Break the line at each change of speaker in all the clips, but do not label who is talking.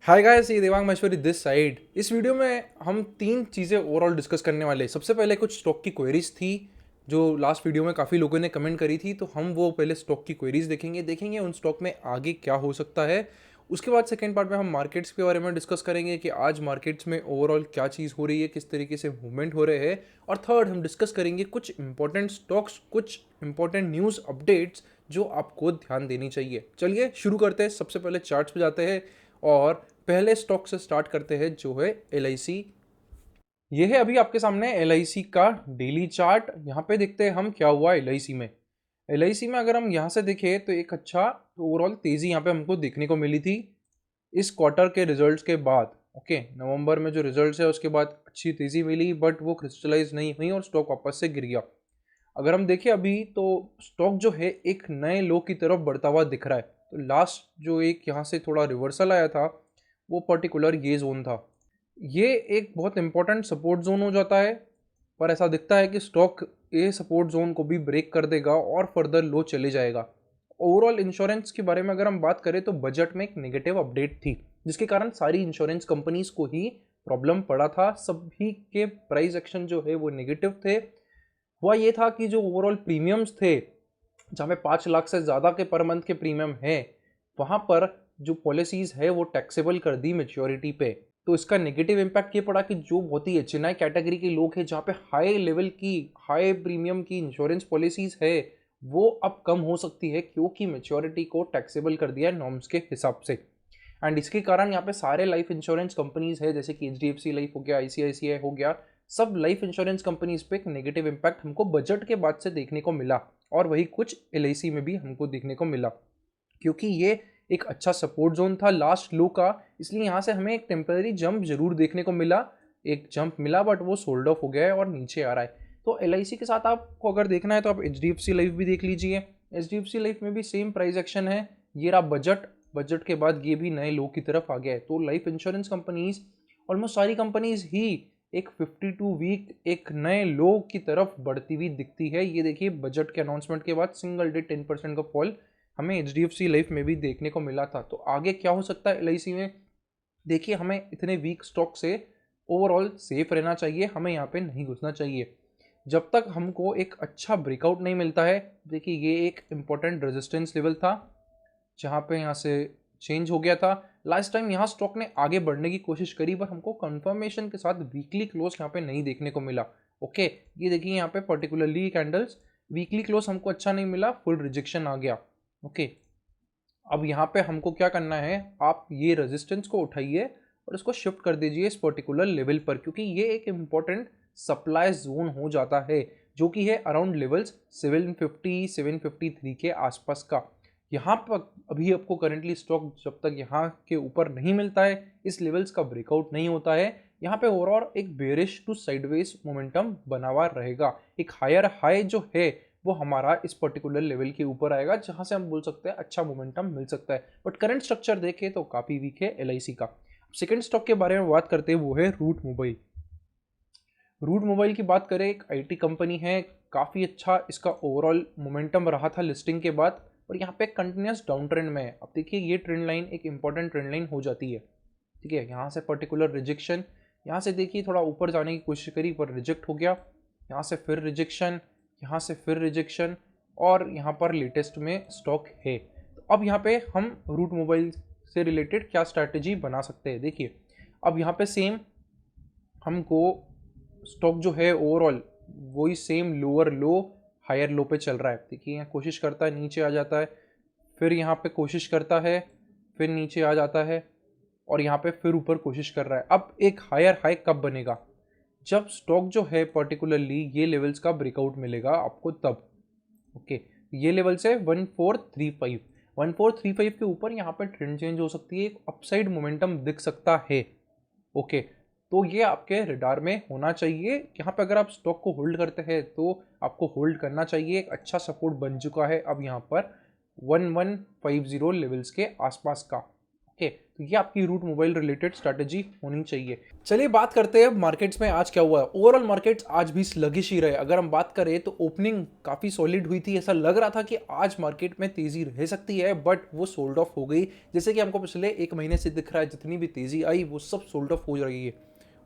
Hi guys, ये Devang Maheshwari this side. इस video में हम तीन चीज़ें ओवरऑल डिस्कस करने वाले हैं। सबसे पहले कुछ स्टॉक की क्वेरीज थी जो लास्ट वीडियो में काफ़ी लोगों ने कमेंट करी थी, तो हम वो पहले स्टॉक की क्वेरीज देखेंगे उन स्टॉक में आगे क्या हो सकता है। उसके बाद सेकेंड पार्ट में हम मार्केट्स के बारे में डिस्कस करेंगे कि आज मार्केट्स में ओवरऑल क्या चीज़ हो रही है, किस तरीके से मूवमेंट हो रहे हैं। और थर्ड हम डिस्कस करेंगे कुछ इंपॉर्टेंट स्टॉक्स, कुछ इंपॉर्टेंट न्यूज़ अपडेट्स जो आपको ध्यान देनी चाहिए। चलिए शुरू करते हैं। सबसे पहले चार्ट्स पे जाते हैं और पहले स्टॉक से स्टार्ट करते हैं जो है एल आई सी। ये है अभी आपके सामने एल आई सी का डेली चार्ट। यहाँ पे देखते हैं हम क्या हुआ एल आई सी में। एल आई सी में अगर हम यहाँ से देखें तो एक अच्छा ओवरऑल तेज़ी यहाँ पे हमको देखने को मिली थी इस क्वार्टर के रिजल्ट्स के बाद। ओके, नवंबर में जो रिजल्ट्स है उसके बाद अच्छी तेज़ी मिली, बट वो क्रिस्टलाइज नहीं हुई और स्टॉक वापस से गिर गया। अगर हम देखें अभी तो स्टॉक जो है एक नए लो की तरफ बढ़ता हुआ दिख रहा है। तो लास्ट जो एक यहाँ से थोड़ा रिवर्सल आया था वो पर्टिकुलर ये जोन था। ये एक बहुत इंपॉर्टेंट सपोर्ट जोन हो जाता है, पर ऐसा दिखता है कि स्टॉक ये सपोर्ट जोन को भी ब्रेक कर देगा और फर्दर लो चले जाएगा। ओवरऑल इंश्योरेंस के बारे में अगर हम बात करें तो बजट में एक नेगेटिव अपडेट थी जिसके कारण सारी इंश्योरेंस कंपनीज को ही प्रॉब्लम पड़ा था। सभी के प्राइस एक्शन जो है वो नेगेटिव थे। हुआ ये था कि जो ओवरऑल प्रीमियम्स थे, जहाँ पे 5 लाख से ज़्यादा के पर मंथ के प्रीमियम है, वहाँ पर जो पॉलिसीज़ है वो टैक्सेबल कर दी मेच्योरिटी पे। तो इसका नेगेटिव इम्पैक्ट ये पड़ा कि जो बहुत ही एचएनआई कैटेगरी के लोग हैं, जहाँ पे हाई लेवल की हाई प्रीमियम की इंश्योरेंस पॉलिसीज़ है, वो अब कम हो सकती है क्योंकि मेच्योरिटी को टैक्सेबल कर दिया है नॉर्म्स के हिसाब से। एंड इसके कारण यहाँ पे सारे लाइफ इंश्योरेंस कंपनीज है जैसे कि एचडीएफसी लाइफ हो गया, आईसीआईसीआई हो गया, सब लाइफ इंश्योरेंस कंपनीज पे एक नेगेटिव इम्पैक्ट हमको बजट के बाद से देखने को मिला। और वही कुछ एलआईसी में भी हमको देखने को मिला क्योंकि ये एक अच्छा सपोर्ट जोन था लास्ट लो का, इसलिए यहाँ से हमें एक टेम्पररी जंप जरूर देखने को मिला। एक जंप मिला बट वो सोल्ड ऑफ हो गया है और नीचे आ रहा है। तो एलआईसी के साथ आपको अगर देखना है तो आप एचडीएफसी लाइफ भी देख लीजिए। एचडीएफसी लाइफ में भी सेम प्राइस एक्शन है। ये रहा बजट, बजट के बाद ये भी नए लो की तरफ आ गया है। तो लाइफ इंश्योरेंस कंपनीज ऑलमोस्ट सारी कंपनीज ही एक 52 वीक एक नए लो की तरफ बढ़ती हुई दिखती है। ये देखिए बजट के अनाउंसमेंट के बाद सिंगल डे 10% का फॉल हमें एचडीएफसी लाइफ में भी देखने को मिला था। तो आगे क्या हो सकता है एलआईसी में, देखिए हमें इतने वीक स्टॉक से ओवरऑल सेफ रहना चाहिए, हमें यहाँ पे नहीं घुसना चाहिए जब तक हमको एक अच्छा ब्रेकआउट नहीं मिलता है। देखिए ये एक इम्पोर्टेंट रेजिस्टेंस लेवल था जहाँ पे यहाँ से चेंज हो गया था। लास्ट टाइम यहाँ स्टॉक ने आगे बढ़ने की कोशिश करी पर हमको कंफर्मेशन के साथ वीकली क्लोज यहाँ पे नहीं देखने को मिला। ओके, ये देखिए यहाँ पे पर्टिकुलरली कैंडल्स वीकली क्लोज हमको अच्छा नहीं मिला, फुल रिजेक्शन आ गया। ओके, अब यहाँ पे हमको क्या करना है, आप ये रेजिस्टेंस को उठाइए और इसको शिफ्ट कर दीजिए इस पर्टिकुलर लेवल पर, क्योंकि ये एक इम्पॉर्टेंट सप्लाई जोन हो जाता है जो कि है अराउंड लेवल्स 750 753 के आसपास का। यहाँ पर अभी आपको करेंटली स्टॉक जब तक यहाँ के ऊपर नहीं मिलता है, इस लेवल्स का ब्रेकआउट नहीं होता है, यहाँ पे ओवरऑल एक बेरिश टू साइडवेज मोमेंटम बना हुआ रहेगा। एक हायर हाई जो है वो हमारा इस पर्टिकुलर लेवल के ऊपर आएगा जहां से हम बोल सकते हैं अच्छा मोमेंटम मिल सकता है। बट करंट स्ट्रक्चर देखें तो काफ़ी वीक है एलआईसी का। सेकंड स्टॉक के बारे में बात करते हैं वो है रूट मोबाइल। रूट मोबाइल की बात करें, एक आईटी कंपनी है, काफ़ी अच्छा इसका ओवरऑल मोमेंटम रहा था लिस्टिंग के बाद, और यहाँ पे कंटिन्यूस डाउन ट्रेंड में है। अब देखिए ये ट्रेंड लाइन एक इंपॉर्टेंट ट्रेंड लाइन हो जाती है। ठीक है, यहाँ से पर्टिकुलर रिजेक्शन, यहाँ से देखिए थोड़ा ऊपर जाने की कोशिश करी पर रिजेक्ट हो गया, यहाँ से फिर रिजेक्शन, यहाँ से फिर रिजेक्शन, और यहाँ पर लेटेस्ट में स्टॉक है। तो अब यहाँ पे हम रूट मोबाइल से रिलेटेड क्या स्ट्रैटेजी बना सकते हैं, देखिए अब यहाँ पे सेम हमको स्टॉक जो है ओवरऑल वही same lower low higher low पे चल रहा है। देखिए यहाँ कोशिश करता है नीचे आ जाता है, फिर यहाँ पे कोशिश करता है, फिर नीचे आ जाता है, और यहाँ पे फिर ऊपर कोशिश कर रहा है। अब एक हायर हाई कब बनेगा, जब स्टॉक जो है पर्टिकुलरली ये लेवल्स का ब्रेकआउट मिलेगा आपको तब। ओके, ये लेवल से 1435, 1435 के ऊपर यहाँ पे ट्रेंड चेंज हो सकती है, एक अपसाइड मोमेंटम दिख सकता है। ओके, तो ये आपके रडार में होना चाहिए। यहाँ पे अगर आप स्टॉक को होल्ड करते हैं तो आपको होल्ड करना चाहिए। एक अच्छा सपोर्ट बन चुका है अब यहाँ पर 1150 लेवल्स के आसपास का। ओके, तो ये आपकी रूट मोबाइल रिलेटेड स्ट्रैटेजी होनी चाहिए। चलिए बात करते हैं अब मार्केट्स में आज क्या हुआ है। ओवरऑल मार्केट्स आज भी स्लगिश ही रहे। अगर हम बात करें तो ओपनिंग काफ़ी सॉलिड हुई थी, ऐसा लग रहा था कि आज मार्केट में तेज़ी रह सकती है, बट वो सोल्ड ऑफ हो गई। जैसे कि हमको पिछले एक महीने से दिख रहा है, जितनी भी तेज़ी आई वो सब सोल्ड ऑफ हो रही है।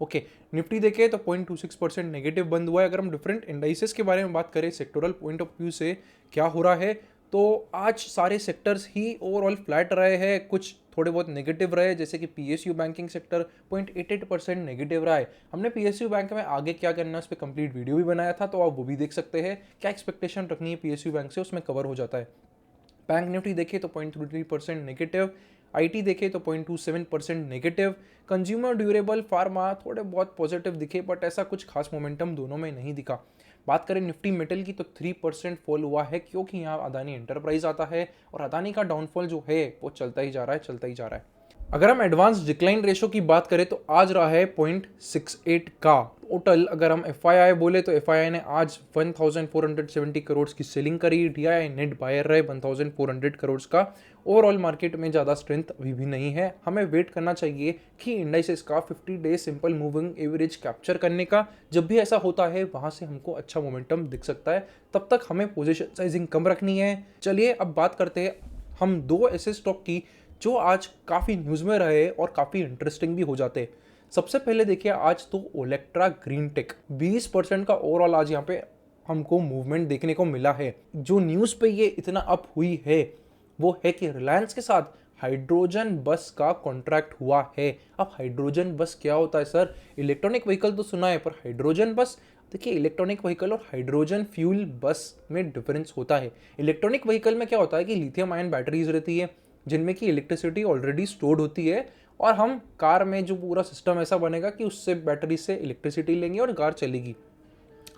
ओके, निफ्टी देखे तो 0.26% नेगेटिव बंद हुआ है। अगर हम डिफरेंट इंडाइसेस के बारे में बात करें सेक्टोरल पॉइंट ऑफ व्यू से क्या हो रहा है, तो आज सारे सेक्टर्स ही ओवरऑल फ्लैट रहे हैं, कुछ थोड़े बहुत नेगेटिव रहे, जैसे कि पीएसयू बैंकिंग सेक्टर 0.88% नेगेटिव रहा है। हमने पीएसयू बैंक में आगे क्या करना है उस पर कंप्लीट वीडियो भी बनाया था, तो आप वो भी देख सकते हैं। क्या एक्सपेक्टेशन रखनी है पीएसयू बैंक से, उसमें कवर हो जाता है। बैंक निफ्टी देखे तो 0.33% नेगेटिव, आईटी देखे तो 0.27% नेगेटिव, कंज्यूमर ड्यूरेबल फार्मा थोड़े बहुत पॉजिटिव दिखे, बट ऐसा कुछ खास मोमेंटम दोनों में नहीं दिखा। बात करें निफ्टी मेटल की तो 3% फॉल हुआ है, क्योंकि यहाँ अदानी एंटरप्राइज आता है और अदानी का डाउनफॉल जो है वो चलता ही जा रहा है, चलता ही जा रहा है। अगर हम एडवांस डिक्लाइन रेशो की बात करें तो आज रहा है 0.68 का। टोटल अगर हम एफआईआई बोले तो एफआईआई ने आज 1470 करोड़ की सेलिंग करी, डीआईआई नेट बायर रहे 1400 करोड़ का। ओवरऑल मार्केट में ज़्यादा स्ट्रेंथ अभी भी नहीं है, हमें वेट करना चाहिए कि इंडाइसेस का 50 day simple moving average capture करने का। जब भी ऐसा होता है वहाँ से हमको अच्छा मोमेंटम दिख सकता है, तब तक हमें पोजीशन साइजिंग कम रखनी है। चलिए अब बात करते हैं हम दो ऐसे स्टॉक की जो आज काफ़ी न्यूज़ में रहे और काफ़ी इंटरेस्टिंग भी हो जाते। सबसे पहले देखिए आज तो ओलेक्ट्रा ग्रीन टेक 20% का ओवरऑल आज यहाँ पे हमको मूवमेंट देखने को मिला है। जो न्यूज़ पे ये इतना अप हुई है वो है कि रिलायंस के साथ हाइड्रोजन बस का कॉन्ट्रैक्ट हुआ है। अब हाइड्रोजन बस क्या होता है सर? इलेक्ट्रॉनिक व्हीकल तो सुना है, पर हाइड्रोजन बस, देखिए इलेक्ट्रॉनिक व्हीकल और हाइड्रोजन फ्यूल बस में डिफरेंस होता है। इलेक्ट्रॉनिक व्हीकल में क्या होता है कि लिथियम आयन बैटरीज रहती है जिनमें कि इलेक्ट्रिसिटी ऑलरेडी स्टोर्ड होती है, और हम कार में जो पूरा सिस्टम ऐसा बनेगा कि उससे बैटरी से इलेक्ट्रिसिटी लेंगे और कार चलेगी।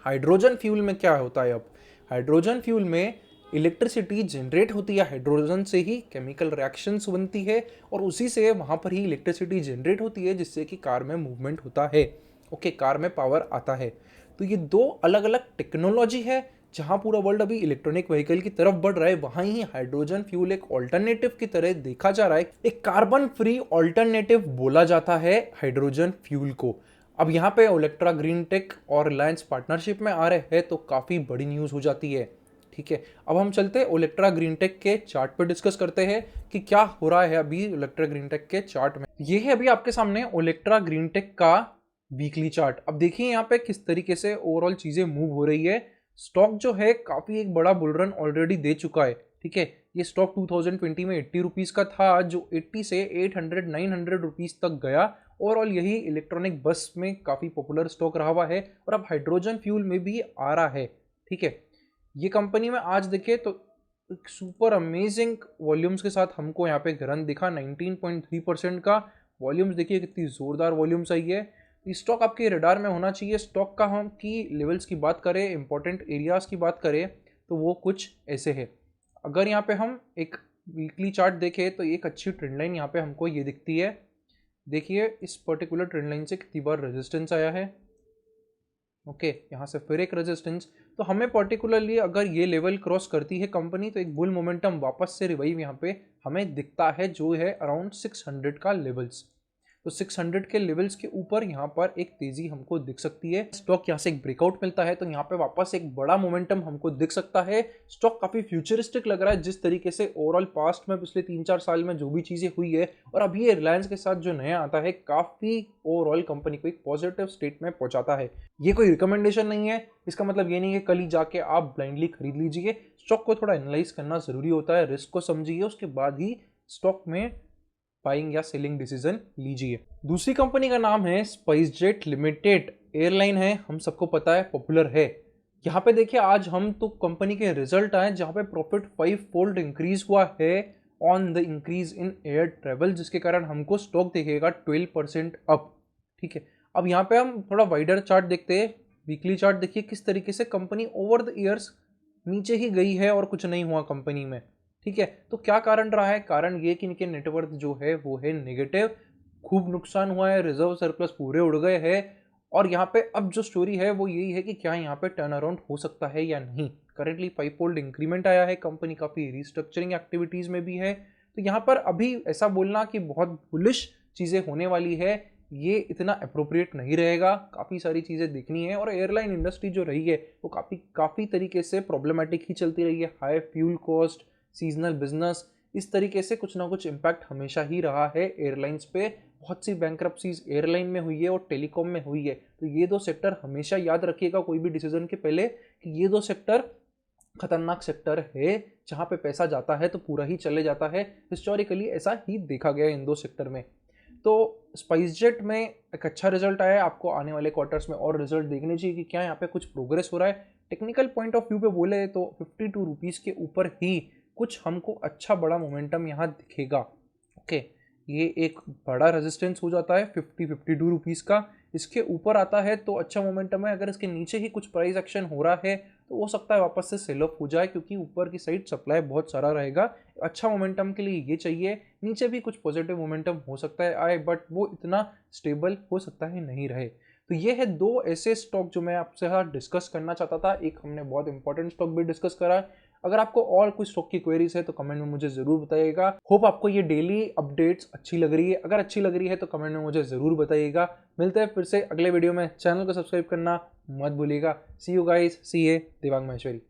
हाइड्रोजन फ्यूल में क्या होता है? अब हाइड्रोजन फ्यूल में इलेक्ट्रिसिटी जनरेट होती है, हाइड्रोजन से ही केमिकल रिएक्शंस बनती है और उसी से वहाँ पर ही इलेक्ट्रिसिटी जनरेट होती है, जिससे कि कार में मूवमेंट होता है। ओके, कार में पावर आता है। तो ये दो अलग अलग टेक्नोलॉजी है। जहाँ पूरा वर्ल्ड अभी इलेक्ट्रॉनिक व्हीकल की तरफ बढ़ रहा है, वहाँ ही हाइड्रोजन फ्यूल एक ऑल्टरनेटिव की तरह देखा जा रहा है। एक कार्बन फ्री ऑल्टरनेटिव बोला जाता है हाइड्रोजन फ्यूल को। अब यहाँ पे ओलेक्ट्रा ग्रीन टेक और रिलायंस पार्टनरशिप में आ रहे हैं, तो काफ़ी बड़ी न्यूज़ हो जाती है। ठीक है, अब हम चलते हैं ओलेक्ट्रा ग्रीन टेक के चार्ट पर डिस्कस करते हैं कि क्या हो रहा है अभी ओलेक्ट्रा ग्रीन टेक के चार्ट में। ये है अभी आपके सामने ओलेक्ट्रा ग्रीन टेक का वीकली चार्ट। अब देखिए यहाँ पे किस तरीके से ओवरऑल चीज़ें मूव हो रही है। स्टॉक जो है काफ़ी एक बड़ा बुल रन ऑलरेडी दे चुका है। ठीक है, ये स्टॉक 2020 में 80 रुपीज़ का था, जो 80 से 800-900 रुपीज़ तक गया। ओवरऑल यही इलेक्ट्रॉनिक बस में काफ़ी पॉपुलर स्टॉक रहा हुआ है और अब हाइड्रोजन फ्यूल में भी आ रहा है। ठीक है, ये कंपनी में आज देखे तो एक सुपर अमेजिंग वॉल्यूम्स के साथ हमको यहाँ पे रन दिखा 19.3% का। वॉल्यूम्स देखिए कितनी ज़ोरदार वॉल्यूम्स आई है। स्टॉक आपके रडार में होना चाहिए। स्टॉक का हम की लेवल्स की बात करें, इंपॉर्टेंट एरियाज़ की बात करें, तो वो कुछ ऐसे है। अगर यहाँ पे हम एक वीकली चार्ट देखें तो एक अच्छी ट्रेंड लाइन यहाँ पे हमको ये दिखती है। देखिए इस पर्टिकुलर ट्रेंड लाइन से कितनी बार रेजिस्टेंस आया है। ओके, यहाँ से फिर एक रेजिस्टेंस। तो हमें पर्टिकुलरली अगर ये लेवल क्रॉस करती है कंपनी तो एक बुल मोमेंटम वापस से रिवाइव यहाँ पे हमें दिखता है, जो है अराउंड 600 का लेवल्स। तो 600 के लेवल्स के ऊपर यहाँ पर एक तेजी हमको दिख सकती है। स्टॉक यहाँ से एक ब्रेकआउट मिलता है तो यहाँ पे वापस एक बड़ा मोमेंटम हमको दिख सकता है। स्टॉक काफी फ्यूचरिस्टिक लग रहा है जिस तरीके से ओवरऑल पास्ट में पिछले 3-4 साल में जो भी चीजें हुई है, और अभी ये रिलायंस के साथ जो नया आता है काफी ओवरऑल कंपनी को एक पॉजिटिव स्टेट में पहुंचाता है। ये कोई रिकमेंडेशन नहीं है, इसका मतलब ये नहीं है कल ही जाके आप ब्लाइंडली खरीद लीजिए। स्टॉक को थोड़ा एनालाइज करना जरूरी होता है, रिस्क को समझिए, उसके बाद ही स्टॉक में बाइंग या सेलिंग डिसीजन लीजिए। दूसरी कंपनी का नाम है स्पाइसजेट लिमिटेड। एयरलाइन है, हम सबको पता है, पॉपुलर है। यहाँ पे देखिए आज हम तो कंपनी के रिजल्ट आए जहाँ पे प्रॉफिट 5-fold इंक्रीज हुआ है on the increase in air travel, जिसके कारण हमको स्टॉक देखेगा 12% अप। ठीक है, अब यहाँ पे हम थोड़ा वाइडर चार्ट देखते हैं। वीकली चार्ट देखिए किस तरीके से कंपनी ओवर द ईयर्स नीचे ही गई है और कुछ नहीं हुआ कंपनी में। ठीक है, तो क्या कारण रहा है? कारण ये कि इनके नेटवर्थ जो है वो है नेगेटिव, खूब नुकसान हुआ है, रिजर्व सरप्लस पूरे उड़ गए हैं। और यहाँ पे अब जो स्टोरी है वो यही है कि क्या यहाँ पे टर्न अराउंड हो सकता है या नहीं। करेंटली 5-fold इंक्रीमेंट आया है, कंपनी काफ़ी रिस्ट्रक्चरिंग एक्टिविटीज़ में भी है। तो यहाँ पर अभी ऐसा बोलना कि बहुत बुलिश चीज़ें होने वाली है, ये इतना अप्रोप्रिएट नहीं रहेगा। काफ़ी सारी चीज़ें देखनी है और एयरलाइन इंडस्ट्री जो रही है वो काफ़ी तरीके से प्रॉब्लमेटिक ही चलती रही है। High fuel cost, seasonal business, इस तरीके से कुछ ना कुछ इम्पैक्ट हमेशा ही रहा है एयरलाइंस पे। बहुत सी बैंक्रप्सीज एयरलाइन में हुई है और टेलीकॉम में हुई है। तो ये दो सेक्टर हमेशा याद रखिएगा कोई भी डिसीजन के पहले कि ये दो सेक्टर खतरनाक सेक्टर है, जहाँ पे पैसा जाता है तो पूरा ही चले जाता है। हिस्टोरिकली ऐसा ही देखा गया है इन दो सेक्टर में। तो स्पाइसजेट में एक अच्छा रिजल्ट आया है, आपको आने वाले क्वार्टर्स में और रिजल्ट देखने चाहिए कि क्या यहाँ पे कुछ प्रोग्रेस हो रहा है। टेक्निकल पॉइंट ऑफ व्यू पे बोले तो 52 रुपीज़ के ऊपर ही कुछ हमको अच्छा बड़ा मोमेंटम यहाँ दिखेगा। ओके, ये एक बड़ा रेजिस्टेंस हो जाता है 52 रुपीज़ का। इसके ऊपर आता है तो अच्छा मोमेंटम है। अगर इसके नीचे ही कुछ प्राइस एक्शन हो रहा है तो हो सकता है वापस से सेल ऑफ हो जाए, क्योंकि ऊपर की साइड सप्लाई बहुत सारा रहेगा। अच्छा मोमेंटम के लिए ये चाहिए। नीचे भी कुछ पॉजिटिव मोमेंटम हो सकता है आए, बट वो इतना स्टेबल हो सकता है नहीं रहे। तो ये है दो ऐसे स्टॉक जो मैं आपसे डिस्कस करना चाहता था। एक हमने बहुत इंपॉर्टेंट स्टॉक भी डिस्कस करा। अगर आपको और कुछ स्टॉक की क्वेरीज है तो कमेंट में मुझे ज़रूर बताइएगा। होप आपको ये डेली अपडेट्स अच्छी लग रही है। अगर अच्छी लग रही है तो कमेंट में मुझे ज़रूर बताइएगा। मिलते हैं फिर से अगले वीडियो में। चैनल को सब्सक्राइब करना मत भूलिएगा। See you guys, C A Divang Maheshwari.